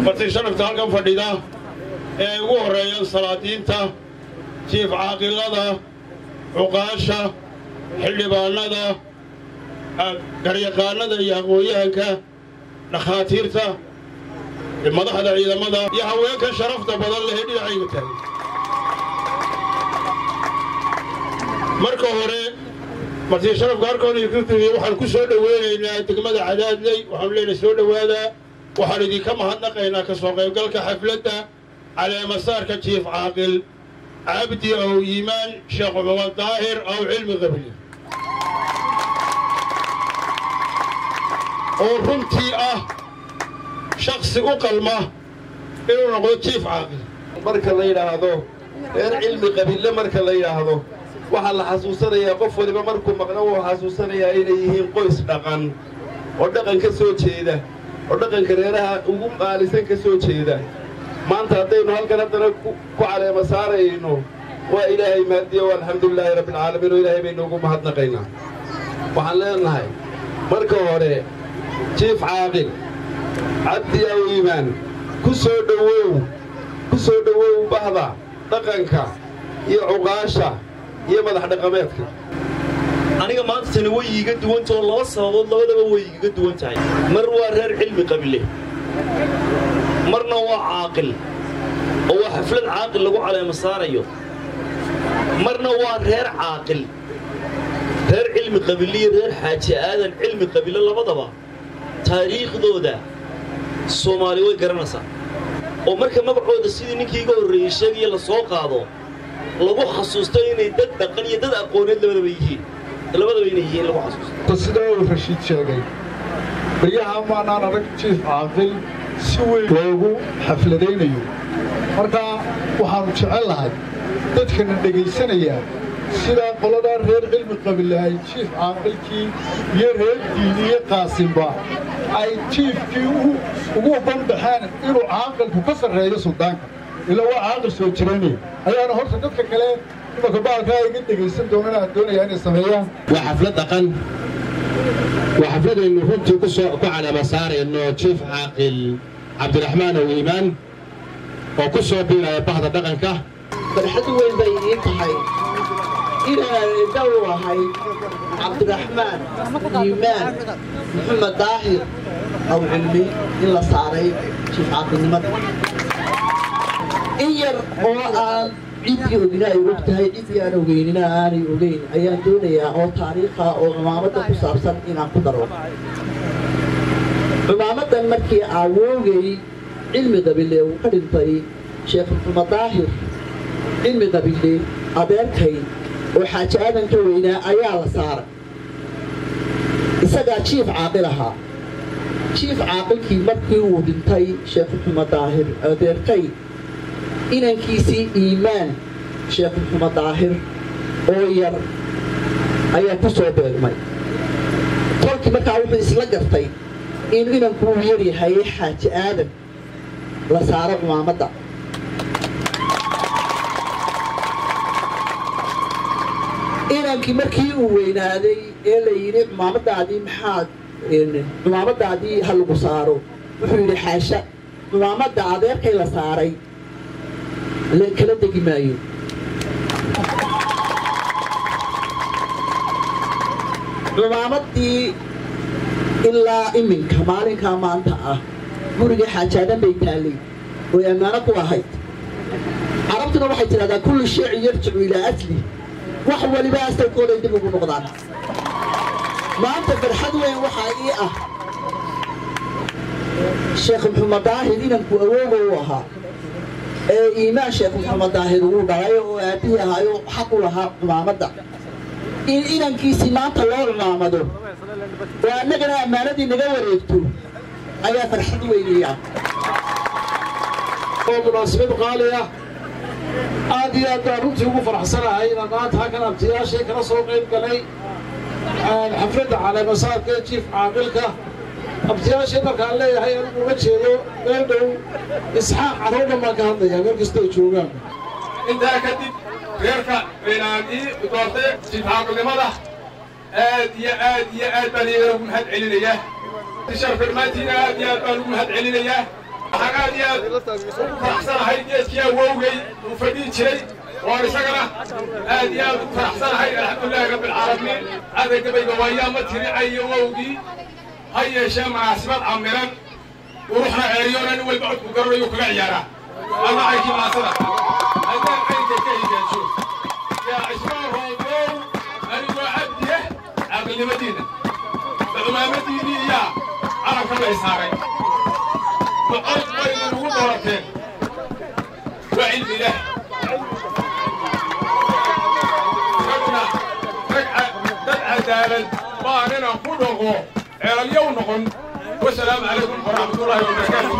marti sharafta halkan fadhida ee ugu horeeya salaadiinta jiif caaqilada cuqaasha xildhibaanada garyaqaanada iyo aqoonyahanka dhakhaatiirta madaxda ciidamada iyo haweenka sharafta badan leh dhinacayga taagan marka hore marti sharafka halkan waxaan ku soo dhaweynaynaa degmada Cadaadley waxaan leenahay soo dhawaada waxaan idinka mahadnaqaynaa ka soo qaybgalka xafladda caleemasaarka jiif caaqil cabdi oo iimaan sheekh Maxamed Daahir oo cilmi qabli oo runtii shakhsi u qalma inuu noqdo jiif caaqil marka la yiraahdo reer cilmi qabile marka la yiraahdo waxa la xasuusanayaa qof waliba markuu maqno uu xasuusanayaa inay yihiin qoys dhaqan oo dhaqan ka soo jeeda oo dhaqanka reeraha ugu qaalisan ka soo jeeda maanta haddaynu halkan haddana ku caleema saarayno waa ilaahay mahadiyo walxamdulilaahi rabbil caalamiin oo ilaahay baynu ugu mahadnaqaynaa waxaan leenahay marka hore jiif caaqil cabdi oo iimaan ku soo dhawow bahda dhaqanka iyo cuqaasha iyo madax dhaqameedka aniga maanta tani way iiga duwan tahay laba sababood labadaba way iiga duwan tahay mar waa reer cilmi qabile marna waa caaqil oo waa xaflad caaqil lagu caleema saarayo marna waa reer caaqil reer cilmi qabile iyo reer xaaji aadan cilmi qabile labadaba taariikhdooda Soomaali way garanaysaa oo marka magacooda sidii ninkii iga horeeyay sheegay la soo qaado lagu xasuusto inay dad dhaqan iyo dad aqooneed labadaba yihiin lagu xasuusto sida uu Rashiid sheegay biyaha maanaan arag jiif caaqil si weyn loogu xafladeynayo marka waxaan jecelahay dadkana dhageysanaya sida qolada reer cilmi qabilahay jiif caaqilkii iyo reer diiniye qaasimba ay jiifkii ugu banbaxaan inuu caaqilku ka sarreeyo suldaanka ila waa caaqil soo jireenay ayaana horta dadka kale imaka baalka ay iga dhageysan doonaan doonayaan inay sameeyaan waa xaflad dhaqan waa xafladaynu runtii ku caleema saarayno jiif caaqil cabdiraxmaan oo iimaan oo ku soo biiraya bahda dhaqanka farxad weyn bay ii tahay inaan daw ahay cabdiraxmaan iimaan maxamed daahir oo cilmi in la saaray jiif caaqilnimada in yar oo aan ciidii oginaa ay ogtahay ciidii aan ogeynina aanay ogeyn ayaan doonayaa oo taariikha oo cumaamadda ku saabsan inaan ku daro cumaamaddan markii awoogay cilmi qabile uu ka dhintay sheekh maxamed daahir cilmi qabile adeerkay oo xaaji aadan ka weynaa ayaa la saaray isagaa jiif caaqil ahaa jiif caaqilkii markii uu dhintay sheekh maxamed daahir adeerkay inankiisii iimaan sheekh maxamed daahir oo yar ayaa ku soo beegmay tolkii markaa wuxuu isla gartay inuu inanku uu yar yahay xaaji aadan la saaro cumaamadda inankii markii uu weynaaday ee la yidhi cumaamaddaadii cumaamaddaadii ha lagu saaro wuxuu yidhi xaasha cumaamadda adeerkay la saaray kala degi maayo cumaamadii ilaa iminka maalinkaa maanta guriga xaajaadan bay taallay oo ammaano ku ahayd carabtuna waxay tidhahdaa kullu shay'in yarjicu ilaa asli wax waliba asalkooday dib ugu noqdaan maanta farxad weyn waxaa ii sheekh maxamed daahir inanku awooga u ahaa iimaan sheekh maxamed daahir uu dhalay oo aabihii ahaayo xaq u lahaa cumaamadda in inankiisii maanta loo cumaamado oo annagana ammaanadii naga wareegto ayaa farxad weynaya oo munaasabad qaali aad iyo aad baan runtii ugu faraxsanahay inaan maanta halkan abtiyaashay kala soo qayb galay xafladda caleemasaarka jiif caaqilka abtiyaashay markaan leeyahay anigu uga jeedo meel dhow isxaaq carruurna baan ka hadlayaa meel kasta ay joogaan intaa kadib reerka beelaadii doortay jiif caaqilnimada aad baan iyagana ugu mahad celinayaa sharfirmaantiina aad baan ugu mahad celinayaa حاجات يا أحسن هاي جيت كيا ووجي وفدي شيء ورسالة هذه أحسن هاي الحمد لله رب العالمين هذا قبل جوايا ما تري أي ووجي هاي شيء مناسبات عمران وروحنا عريونا نقول بعد بقرر يوكل عيارة الله عايش مع صدق هذا عينك كي يشوف يا إسماعيل هو أنا وعبده عقل المدينة بعد مدينة يا على كل إسهاري وأرض بين الوضعتين وعلم له رجع دالا ما أنا نقوله على اليوم نقول والسلام عليكم ورحمة الله وبركاته